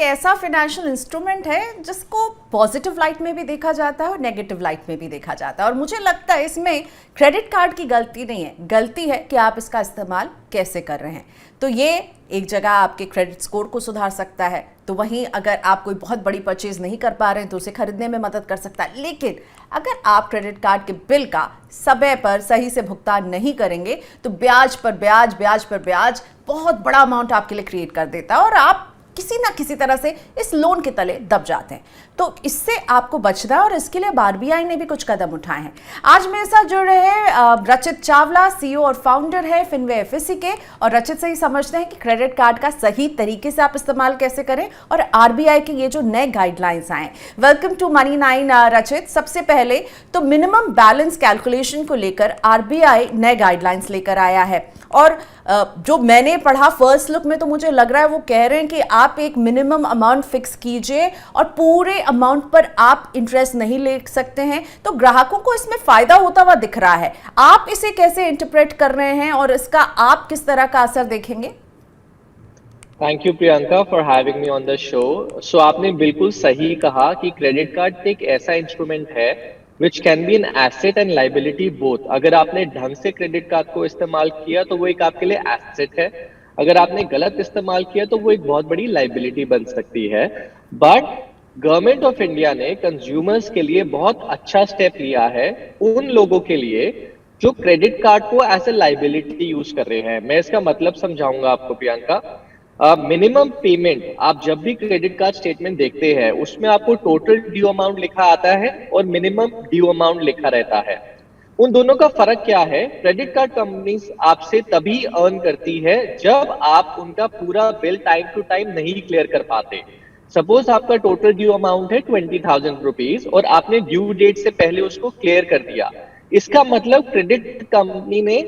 ऐसा financial instrument है जिसको पॉजिटिव लाइट में भी देखा जाता है और नेगेटिव लाइट में भी देखा जाता है, और मुझे लगता है इसमें क्रेडिट कार्ड की गलती नहीं है, गलती है कि आप इसका इस्तेमाल कैसे कर रहे हैं। तो ये एक जगह आपके क्रेडिट स्कोर को सुधार सकता है, तो वहीं अगर आप कोई बहुत बड़ी परचेज नहीं कर पा रहे हैं तो उसे खरीदने में मदद कर सकता है। लेकिन अगर आप क्रेडिट कार्ड के बिल का समय पर सही से भुगतान नहीं करेंगे तो ब्याज पर ब्याज, ब्याज पर ब्याज बहुत बड़ा अमाउंट आपके लिए क्रिएट कर देता है और आप किसी ना किसी तरह से इस लोन के तले दब जाते हैं। तो इससे आपको बचना है और इसके लिए आरबीआई ने भी कुछ कदम उठाए हैं। आज मेरे साथ जुड़ रहे हैं रचित चावला, सीईओ और फाउंडर है फिनवे एफएससी के, और रचित से ही समझते हैं कि क्रेडिट कार्ड का सही तरीके से आप इस्तेमाल कैसे करें और आरबीआई के ये जो नए गाइडलाइंस आए। वेलकम टू मनी 9 रचित। सबसे पहले तो मिनिमम बैलेंस कैलकुलेशन को लेकर आरबीआई नए गाइडलाइंस लेकर आया है, और जो मैंने पढ़ा फर्स्ट लुक में तो मुझे लग रहा है वो कह रहे हैं कि आप एक मिनिमम अमाउंट फिक्स कीजिए और पूरे अमाउंट पर आप इंटरेस्ट नहीं ले सकते हैं। तो ग्राहकों को इसमें फायदा होता हुआ दिख रहा है। आप इसे कैसे इंटरप्रेट कर रहे हैं और इसका आप किस तरह का असर देखेंगे? Thank you Priyanka for having me on the show. So आपने बिल्कुल सही कहा कि क्रेडिट कार्ड एक ऐसा इंस्ट्रूमेंट है which can be an asset and liability both। अगर आपने ढंग से क्रेडिट कार्ड को इस्तेमाल किया तो वो एक आपके लिए एसेट है, अगर आपने गलत इस्तेमाल किया तो वो एक बहुत बड़ी लाइबिलिटी बन सकती है। बट गवर्नमेंट ऑफ इंडिया ने कंज्यूमर्स के लिए बहुत अच्छा स्टेप लिया है उन लोगों के लिए जो क्रेडिट कार्ड को एज ए लाइबिलिटी यूज कर रहे हैं। मैं इसका मतलब समझाऊंगा आपको प्रियंका। मिनिमम पेमेंट, आप जब भी क्रेडिट कार्ड स्टेटमेंट देखते हैं उसमें आपको टोटल ड्यू अमाउंट लिखा आता है और मिनिमम ड्यू अमाउंट लिखा रहता है। उन दोनों का फर्क क्या है? क्रेडिट कार्ड कंपनीज आपसे तभी अर्न करती है जब आप उनका पूरा बिल टाइम टू टाइम नहीं क्लियर कर पाते। सपोज आपका टोटल ड्यू अमाउंट है 20,000 रुपीज और आपने ड्यू डेट से पहले उसको क्लियर कर दिया, इसका मतलब क्रेडिट कंपनी ने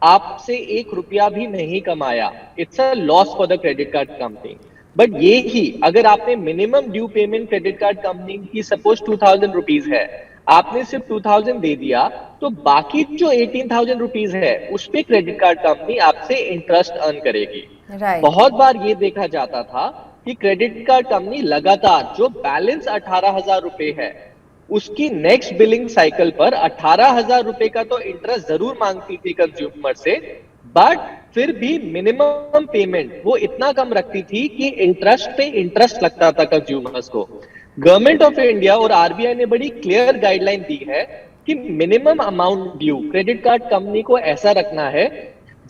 आपसे 1 रुपया भी नहीं कमाया। It's a loss for the credit card company. But ये ही अगर आपने minimum due payment credit card company की सपोज 2,000 रुपीज है, आपने सिर्फ 2,000 दे दिया तो बाकी जो 18,000 रुपीज है उस पे क्रेडिट कार्ड कंपनी आपसे इंटरेस्ट अर्न करेगी। बहुत बार ये देखा जाता था कि क्रेडिट कार्ड कंपनी लगातार जो बैलेंस 18,000 रुपए है उसकी नेक्स्ट बिलिंग साइकिल पर 18,000 रुपए का तो इंटरेस्ट जरूर मांगती थी कंज्यूमर से, बट फिर भी मिनिमम पेमेंट वो इतना कम रखती थी कि इंटरेस्ट पे इंटरेस्ट लगता था कंज्यूमर्स को। गवर्नमेंट ऑफ इंडिया और आरबीआई ने बड़ी क्लियर गाइडलाइन दी है कि minimum amount due credit card company को ऐसा रखना है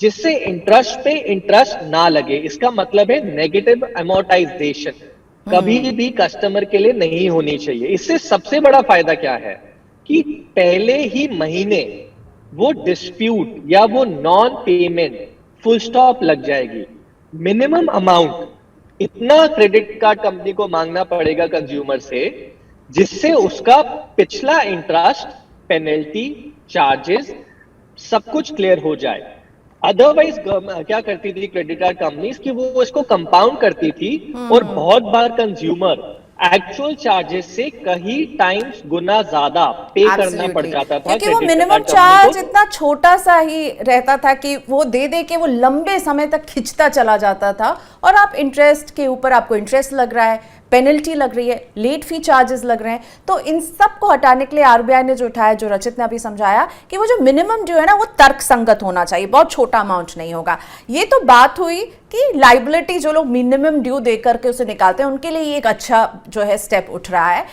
जिससे इंटरेस्ट पे इंटरेस्ट ना लगे। इसका मतलब है नेगेटिव अमोर्टाइजेशन कभी भी कस्टमर के लिए नहीं होनी चाहिए। इससे सबसे बड़ा फायदा क्या है कि पहले ही महीने वो डिस्प्यूट या वो नॉन पेमेंट फुल स्टॉप लग जाएगी। मिनिमम अमाउंट इतना क्रेडिट कार्ड कंपनी को मांगना पड़ेगा कंज्यूमर से जिससे उसका पिछला इंटरेस्ट, पेनल्टी, चार्जेस सब कुछ क्लियर हो जाए। अदरवाइज क्या करती थी क्रेडिट कार्ड कंपनीज कि वो इसको कंपाउंड करती थी और बहुत बार कंज्यूमर एक्चुअल चार्जेस से कहीं टाइम्स गुना ज्यादा पे करना पड़ जाता था, क्योंकि वो मिनिमम चार्ज इतना छोटा सा ही रहता था कि वो दे दे के वो लंबे समय तक खिंचता चला जाता था, और आप इंटरेस्ट के ऊपर आपको इंटरेस्ट लग रहा है, पेनल्टी लग रही है, लेट फी चार्जेस लग रहे हैं। तो इन सब को हटाने के लिए आरबीआई ने जो उठाया, जो रचित ने अभी समझाया कि वो जो मिनिमम ड्यू है ना वो तर्क संगत होना चाहिए, बहुत छोटा अमाउंट नहीं होगा। ये तो बात हुई कि लाइबिलिटी जो लोग मिनिमम ड्यू दे करके उसे निकालते हैं उनके लिए ये एक अच्छा जो है स्टेप उठ रहा है।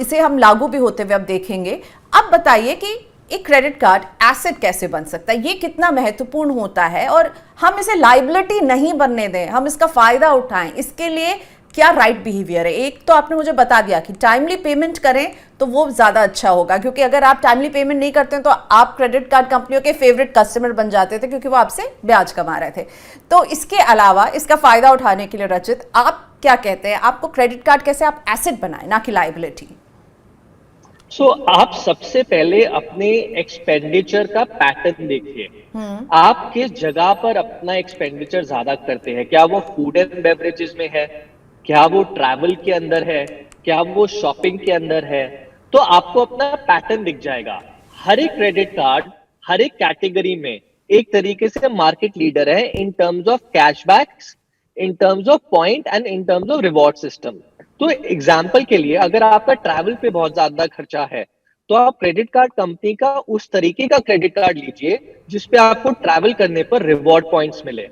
इसे हम लागू भी होते हुए अब देखेंगे। अब बताइए कि एक क्रेडिट कार्ड एसेट कैसे बन सकता है, ये कितना महत्वपूर्ण होता है, और हम इसे लाइबिलिटी नहीं बनने दें, हम इसका फायदा उठाएं, इसके लिए क्या राइट बिहेवियर है? एक तो आपने मुझे बता दिया कि टाइमली पेमेंट करें तो वो ज्यादा अच्छा होगा, क्योंकि अगर आप टाइमली पेमेंट नहीं करते हैं तो आप क्रेडिट कार्ड कंपनियों के फेवरेट कस्टमर बन जाते थे क्योंकि वो आपसे ब्याज कमा रहे थे। तो इसके अलावा इसका फायदा उठाने के लिए रचित आप क्या कहते हैं, आपको क्रेडिट कार्ड कैसे आप एसेट बनाए ना कि लाइबिलिटी? आप सबसे पहले अपने एक्सपेंडिचर का पैटर्न देखिए। आप किस जगह पर अपना एक्सपेंडिचर ज्यादा करते हैं? क्या वो फूड एंड बेवरेजेस में है, क्या वो ट्रैवल के अंदर है, क्या वो शॉपिंग के अंदर है? तो आपको अपना पैटर्न दिख जाएगा। हर एक क्रेडिट कार्ड हर एक कैटेगरी में एक तरीके से मार्केट लीडर है इन terms of cashbacks in terms of point and in terms of reward system. तो एग्जाम्पल के लिए अगर आपका ट्रैवल पे बहुत ज्यादा खर्चा है तो आप क्रेडिट कार्ड कंपनी का उस तरीके का क्रेडिट कार्ड लीजिए जिसपे आपको ट्रैवल करने पर रिवॉर्ड पॉइंट्स मिले।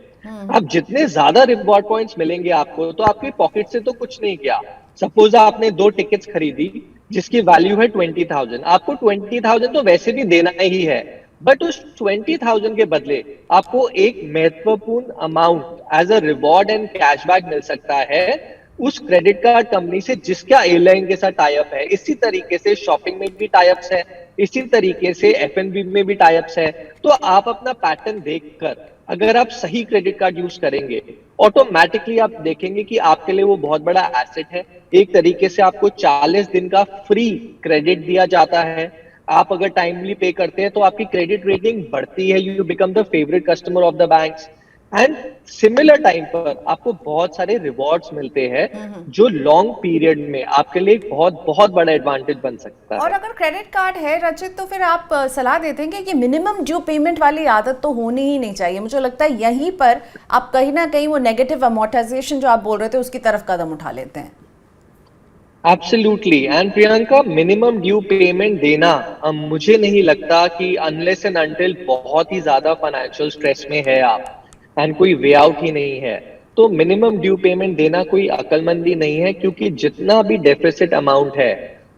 अब जितने ज्यादा रिवॉर्ड पॉइंट्स मिलेंगे आपको तो आपकी पॉकेट से तो कुछ नहीं गया। सपोज आपने 2 टिकट्स खरीदी जिसकी वैल्यू है 20,000, आपको 20,000 तो वैसे भी देना ही है, बट उस 20,000 के बदले आपको एक महत्वपूर्ण amount as a reward and cashback मिल सकता है उस क्रेडिट कार्ड कंपनी से जिसका एयरलाइन के साथ टाई अप है। इसी तरीके से शॉपिंग में भी टाई अप्स है, इसी तरीके से एफएनबी में भी टाई अप्स है। तो आप अपना पैटर्न देखकर अगर आप सही क्रेडिट कार्ड यूज करेंगे ऑटोमेटिकली आप देखेंगे कि आपके लिए वो बहुत बड़ा एसेट है। एक तरीके से आपको 40 दिन का फ्री क्रेडिट दिया जाता है। आप अगर टाइमली पे करते हैं तो आपकी क्रेडिट रेटिंग बढ़ती है, you become the favourite customer of the banks and similar time पर आपको बहुत सारे रिवॉर्ड्स मिलते हैं जो लॉन्ग पीरियड में आपके लिए बहुत बहुत बड़ा एडवांटेज बन सकता है। और अगर क्रेडिट कार्ड है रचित तो फिर आप सलाह देते हैं कि मिनिमम ड्यू पेमेंट वाली आदत तो होनी ही नहीं चाहिए। मुझे लगता है यहीं पर आप कहीं ना कहीं वो नेगेटिव अमोर्टाइजेशन जो आप बोल रहे थे उसकी तरफ कदम उठा लेते हैं। Absolutely and Priyanka, minimum due payment देना मुझे नहीं लगता कि अनलेस एंड अनटिल बहुत ही ज्यादा फाइनेंशियल स्ट्रेस में है आप एंड कोई वे आउट ही नहीं है तो मिनिमम ड्यू पेमेंट देना कोई अकलमंदी नहीं है, क्योंकि जितना भी डेफिसिट अमाउंट है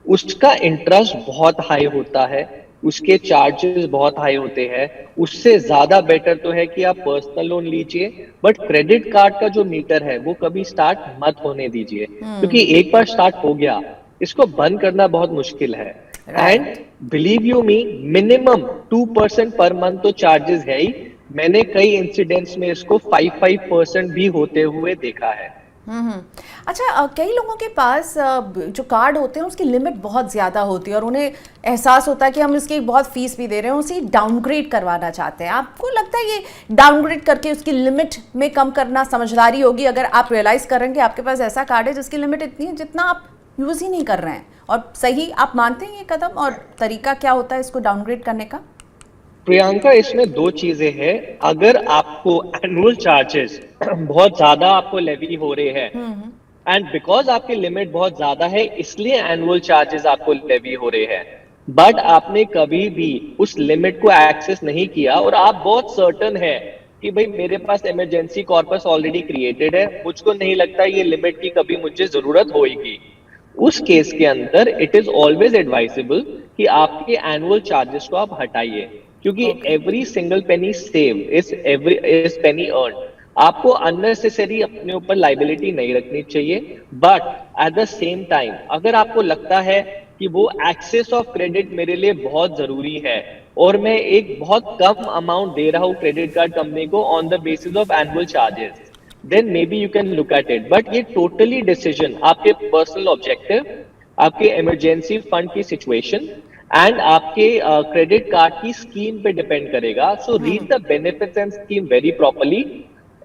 उसका इंटरेस्ट बहुत हाई होता है, उसके चार्जेस बहुत हाई होते हैं। उससे ज्यादा बेटर तो है कि आप पर्सनल लोन लीजिए, बट क्रेडिट कार्ड का जो मीटर है वो कभी स्टार्ट मत होने दीजिए, क्योंकि एक बार स्टार्ट हो गया इसको बंद करना बहुत मुश्किल है। And believe you me, minimum 2% per month तो चार्जेस है ही। मैंने कई इंसिडेंट्स में इसको 5% भी होते हुए देखा है। अच्छा, कई लोगों के पास जो कार्ड होते हैं उसकी लिमिट बहुत ज़्यादा होती है और उन्हें एहसास होता है कि हम इसकी बहुत फीस भी दे रहे हैं, उसे डाउनग्रेड करवाना चाहते हैं। आपको लगता है ये डाउनग्रेड करके उसकी लिमिट में कम करना समझदारी होगी अगर आप रियलाइज़ करेंगे आपके पास ऐसा कार्ड है जिसकी लिमिट इतनी है जितना आप यूज़ ही नहीं कर रहे हैं, और सही आप मानते हैं ये कदम, और तरीका क्या होता है इसको डाउनग्रेड करने का? प्रियंका, इसमें 2 चीजें हैं। अगर आपको एनुअल चार्जेस बहुत ज्यादा आपको लेवी हो रहे हैं एंड बिकॉज आपकी लिमिट बहुत ज्यादा है इसलिए एनुअल चार्जेस आपको लेवी हो रहे हैं, बट आपने कभी भी उस लिमिट को एक्सेस नहीं किया और आप बहुत सर्टन है कि भाई मेरे पास इमरजेंसी कॉर्पस ऑलरेडी क्रिएटेड है, मुझको नहीं लगता ये लिमिट की कभी मुझे जरूरत होगी, उस केस के अंदर इट इज ऑलवेज एडवाइजेबल कि आपके एनुअल चार्जेस को आप हटाइए, क्योंकि every single penny save is Penney earn. आपको अननेसेसरी अपने ऊपर लाइबिलिटी नहीं रखनी चाहिए, but at the same time अगर आपको लगता है कि वो एक्सेस ऑफ क्रेडिट मेरे लिए बहुत जरूरी है और मैं एक बहुत कम अमाउंट दे रहा हूँ क्रेडिट कार्ड कंपनी को on the basis of annual charges, then maybe you can look at it. But ये टोटली डिसीजन आपके पर्सनल ऑब्जेक्टिव, आपके इमरजेंसी फंड की सिचुएशन एंड आपके क्रेडिट कार्ड की स्कीम पे डिपेंड करेगा। So read the benefits and scheme very properly,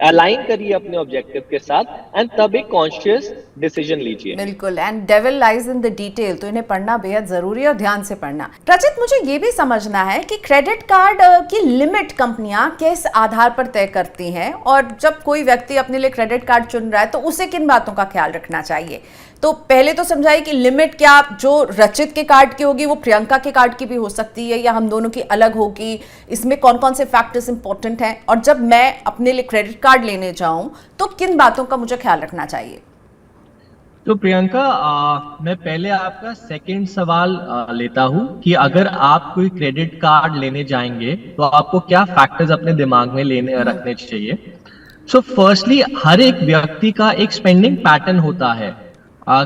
align करिए अपने ऑब्जेक्टिव के साथ एंड तब एक कॉन्शियस डिसीजन लीजिए। बिल्कुल, and devil lies in the detail, तो इन्हें पढ़ना बेहद जरूरी है और ध्यान से पढ़ना। रचित, मुझे ये भी समझना है कि क्रेडिट कार्ड की लिमिट कंपनियां किस आधार पर तय करती हैं, और जब कोई व्यक्ति अपने लिए क्रेडिट कार्ड चुन रहा है तो उसे किन बातों का ख्याल रखना चाहिए। तो पहले तो समझाइए कि लिमिट क्या जो रचित के कार्ड की होगी वो प्रियंका के कार्ड की भी हो सकती है या हम दोनों की अलग होगी, इसमें कौन कौन से फैक्टर्स इंपॉर्टेंट हैं, और जब मैं अपने लिए क्रेडिट कार्ड लेने जाऊं तो किन बातों का मुझे ख्याल रखना चाहिए। तो प्रियंका, मैं पहले आपका सेकंड सवाल लेता हूं कि अगर आप कोई क्रेडिट कार्ड लेने जाएंगे तो आपको क्या फैक्टर्स अपने दिमाग में रखने चाहिए। सो फर्स्टली, हर एक व्यक्ति का एक स्पेंडिंग पैटर्न होता है।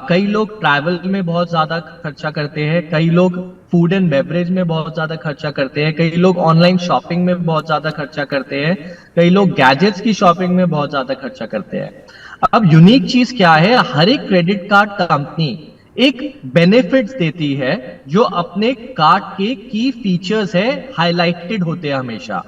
कई लोग ट्रैवल में बहुत ज्यादा खर्चा करते हैं, कई लोग फूड एंड बेवरेज में बहुत ज्यादा खर्चा करते हैं, कई लोग ऑनलाइन शॉपिंग में बहुत ज्यादा खर्चा करते हैं, कई लोग गैजेट्स की शॉपिंग में बहुत ज्यादा खर्चा करते हैं। अब यूनिक चीज क्या है, हर एक क्रेडिट कार्ड कंपनी एक बेनिफिट्स देती है जो अपने कार्ड के की फीचर्स है हाईलाइटेड होते हैं हमेशा,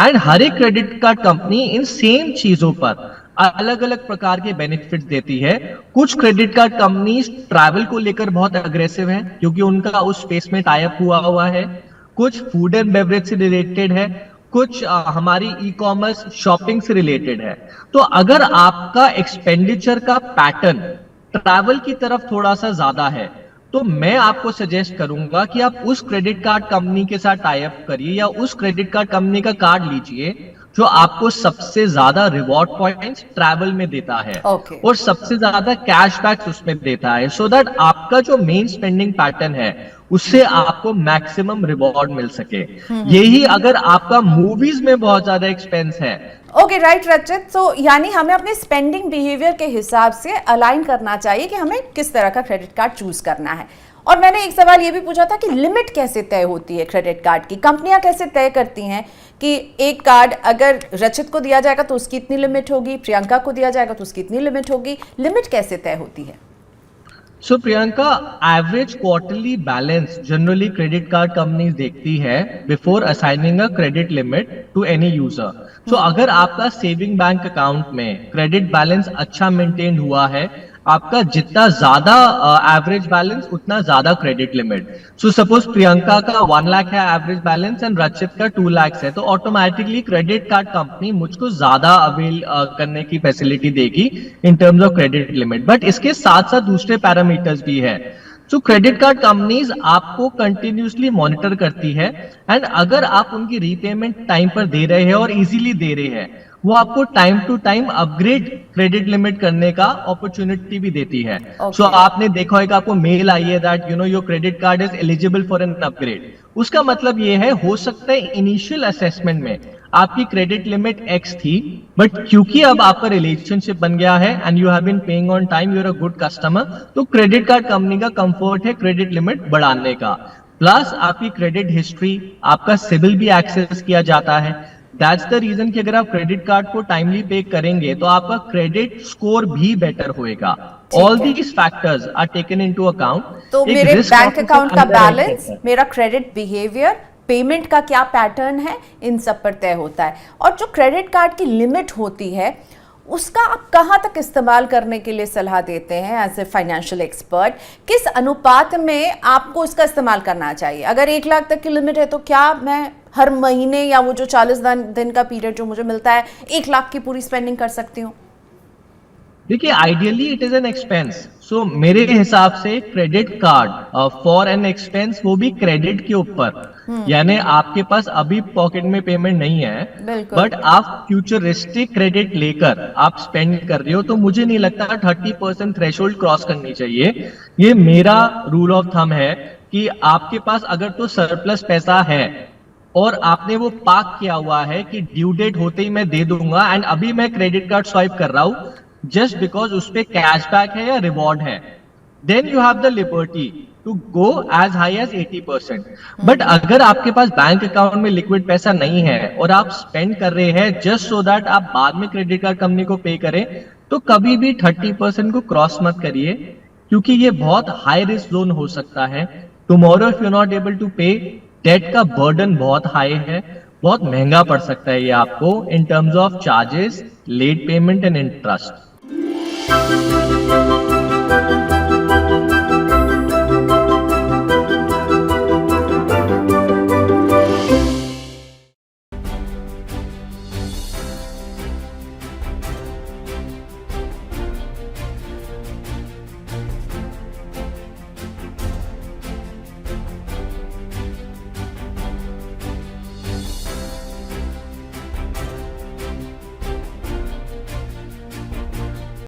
एंड हर एक credit card company in same चीजों पर अलग अलग प्रकार के बेनिफिट्स देती है। कुछ क्रेडिट कार्ड कंपनी ट्रैवल को लेकर बहुत अग्रेसिव है क्योंकि उनका उस स्पेस में टाई अप हुआ है, कुछ फूड एंड बेवरेज से रिलेटेड है, कुछ हमारी ई कॉमर्स शॉपिंग से रिलेटेड है। तो अगर आपका एक्सपेंडिचर का पैटर्न ट्रैवल की तरफ थोड़ा सा ज्यादा है, तो मैं आपको सजेस्ट करूंगा कि आप उस क्रेडिट कार्ड कंपनी के साथ टाई अप करिए या उस क्रेडिट कार्ड कंपनी का कार्ड लीजिए जो आपको सबसे ज्यादा रिवॉर्ड पॉइंट्स ट्रैवल में देता है Okay. और सबसे ज्यादा कैशबैक्स उसमें देता है, सो दैट आपका जो मेन स्पेंडिंग पैटर्न है उससे आपको मैक्सिमम रिवॉर्ड मिल सके। यही अगर आपका मूवीज में बहुत ज्यादा एक्सपेंस है। ओके, राइट रचित। तो यानी हमें अपने स्पेंडिंग बिहेवियर के हिसाब से अलाइन करना चाहिए कि हमें किस तरह का क्रेडिट कार्ड चूज करना है। और मैंने एक सवाल ये भी पूछा था कि लिमिट कैसे तय होती है क्रेडिट कार्ड की, कंपनियां कैसे तय करती हैं कि एक कार्ड अगर रचित को दिया जाएगा तो उसकी इतनी लिमिट होगी, प्रियंका को दिया जाएगा तो उसकी इतनी लिमिट होगी, लिमिट कैसे तय होती है? So Priyanka, average quarterly balance generally credit card companies देखती है before assigning a credit limit to any user. So अगर आपका सेविंग बैंक अकाउंट में क्रेडिट बैलेंस अच्छा मेंटेन हुआ है, आपका जितना ज्यादा एवरेज बैलेंस उतना ज्यादा credit limit. So suppose Priyanka का 1 लाख है एवरेज बैलेंस एंड रचित का 2 लाख है, तो ऑटोमेटिकली क्रेडिट कार्ड कंपनी मुझको ज्यादा अवेल करने की फैसिलिटी देगी इन terms of credit limit. But इसके साथ साथ दूसरे पैरामीटर्स भी है। सो क्रेडिट कार्ड कंपनीज आपको कंटिन्यूसली मॉनिटर करती है एंड अगर आप उनकी रीपेमेंट टाइम पर दे रहे हैं और इजीली दे रहे हैं, वो आपको time to time upgrade credit limit करने का अपॉर्चुनिटी भी देती है। सो आपने देखा होगा, आपको मेल आई है that you know your credit card is eligible for an upgrade. उसका मतलब ये है, हो सकता है इनिशियल असेसमेंट में आपकी क्रेडिट लिमिट एक्स थी, बट क्योंकि अब आपका रिलेशनशिप बन गया है and you have been paying on time, you are a good customer, तो क्रेडिट कार्ड कंपनी का कंफर्ट है क्रेडिट लिमिट बढ़ाने का। प्लस आपकी क्रेडिट हिस्ट्री, आपका सिबिल भी एक्सेस किया जाता है। दैट्स द रीजन कि अगर आप क्रेडिट कार्ड को टाइमली पे करेंगे तो आपका क्रेडिट स्कोर भी बेटर होएगा। All these factors are taken into account. तो मेरे बैंक अकाउंट का बैलेंस, मेरा क्रेडिट बिहेवियर, पेमेंट का क्या पैटर्न है, इन सब पर तय होता है। और जो क्रेडिट कार्ड की लिमिट होती है उसका आप कहाँ तक इस्तेमाल करने के लिए सलाह देते हैं एज ए फाइनेंशियल एक्सपर्ट? किस अनुपात में आपको इसका इस्तेमाल करना चाहिए? अगर 1 लाख तक की लिमिट है तो क्या मैं हर महीने या वो जो 40 दिन का पीरियड जो मुझे मिलता है 1 लाख की पूरी स्पेंडिंग कर सकती हूँ? देखिए, ideally it is an expense. So मेरे हिसाब से credit card for an expense, वो भी क्रेडिट के ऊपर, यानी आपके पास अभी पॉकेट में पेमेंट नहीं है बट आप फ्यूचरिस्टिक क्रेडिट लेकर आप स्पेंड कर रहे हो, तो मुझे नहीं लगता 30% थ्रेशोल्ड क्रॉस करनी चाहिए। ये मेरा रूल ऑफ थंब है कि आपके पास अगर तो सरप्लस पैसा है और आपने वो पार्क किया हुआ है कि ड्यू डेट होते ही मैं दे दूंगा एंड अभी मैं क्रेडिट कार्ड स्वाइप कर रहा हूं जस्ट बिकॉज उस पे कैशबैक है या रिवॉर्ड है, then you have the liberty to go as high as 80%। But अगर आपके पास बैंक अकाउंट में लिक्विड पैसा नहीं है और आप स्पेंड कर रहे हैं जस्ट सो दैट आप बाद में क्रेडिट कार्ड कंपनी को पे करें, तो कभी भी 30% को क्रॉस मत करिए, क्योंकि ये बहुत हाई रिस्क जोन हो सकता है। Tomorrow if you not able to pay, debt का बर्डन बहुत हाई है, बहुत महंगा पड़ सकता है ये आपको in terms of charges, late payment and interest.